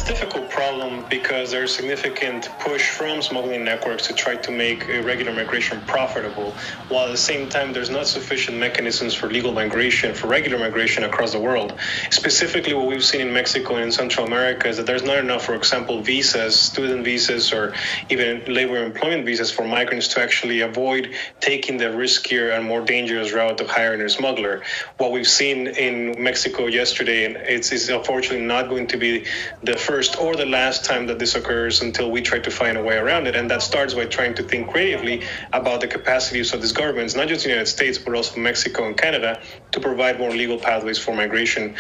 difficult problem because there's significant push from smuggling networks to try to make irregular migration profitable, while at the same time there's not sufficient mechanisms for legal migration, for regular migration across the world. Specifically, what we've seen in Mexico and in Central America is that there's not enough, for example, visas, student visas, or even labor and employment visas for migrants to actually avoid taking the riskier and more dangerous route of hiring a smuggler. What we've seen in Mexico yesterday, and it's unfortunately not going to be the first or the last time that this occurs until we try to find a way around it. And that starts by trying to think creatively about the capacities of these governments, not just the United States, but also Mexico and Canada, to provide more legal pathways for migration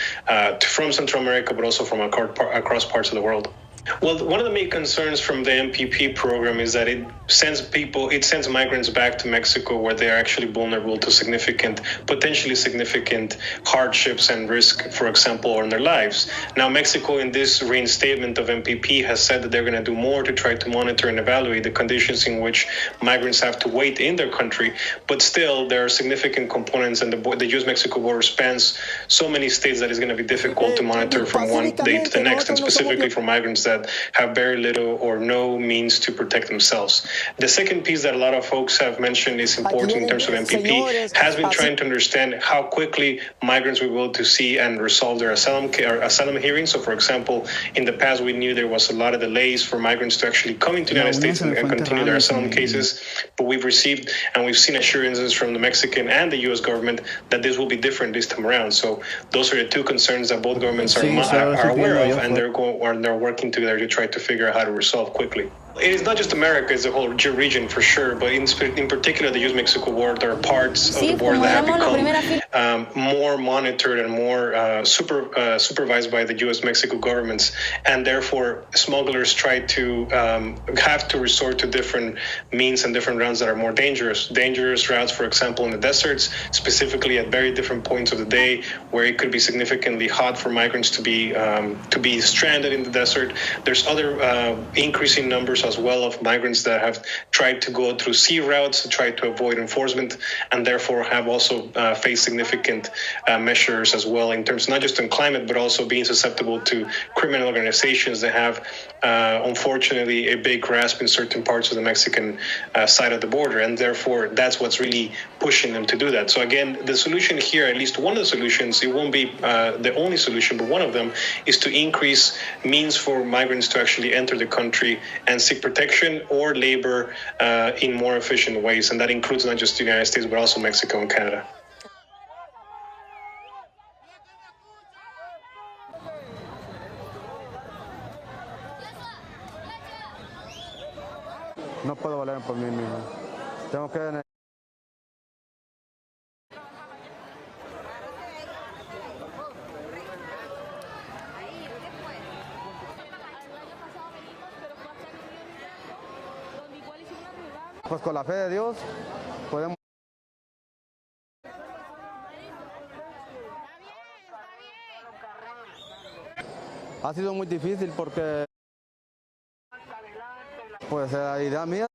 from Central America, but also from across parts of the world. Well, one of the main concerns from the MPP program is that it sends migrants back to Mexico where they are actually vulnerable to potentially significant hardships and risk, for example, on their lives. Now, Mexico in this reinstatement of MPP has said that they're going to do more to try to monitor and evaluate the conditions in which migrants have to wait in their country. But still, there are significant components, and the U.S.-Mexico border spans so many states that it's going to be difficult to monitor from one day to the next, and specifically for migrants that have very little or no means to protect themselves. The second piece that a lot of folks have mentioned is important in terms of MPP has been trying to understand how quickly migrants will be able to see and resolve their asylum hearings. So, for example, in the past, we knew there was a lot of delays for migrants to actually come into the United States and continue their asylum cases. But we've received and we've seen assurances from the Mexican and the U.S. government that this will be different this time around. So those are the two concerns that both governments are aware of, and they're working together to try to figure out how to resolve quickly. It is not just America, it's the whole region for sure, but in particular the U.S.-Mexico border, there are parts of the border that have become more monitored and more supervised by the U.S.-Mexico governments, and therefore smugglers try to have to resort to different means and different routes that are more dangerous. Dangerous routes, for example, in the deserts, specifically at very different points of the day, where it could be significantly hot for migrants to be stranded in the desert. There's other increasing numbers as well of migrants that have tried to go through sea routes to try to avoid enforcement, and therefore have also faced significant measures as well in terms not just on climate, but also being susceptible to criminal organizations that have unfortunately a big grasp in certain parts of the Mexican side of the border, and therefore that's what's really pushing them to do that. So again, the solution here, at least one of the solutions, it won't be the only solution, but one of them is to increase means for migrants to actually enter the country and seek protection or labor in more efficient ways. And that includes not just the United States, but also Mexico and Canada. No puedo valer por mí mismo. Tengo que... Pues con la fe de Dios podemos... Ha sido muy difícil porque... Pues la idea mía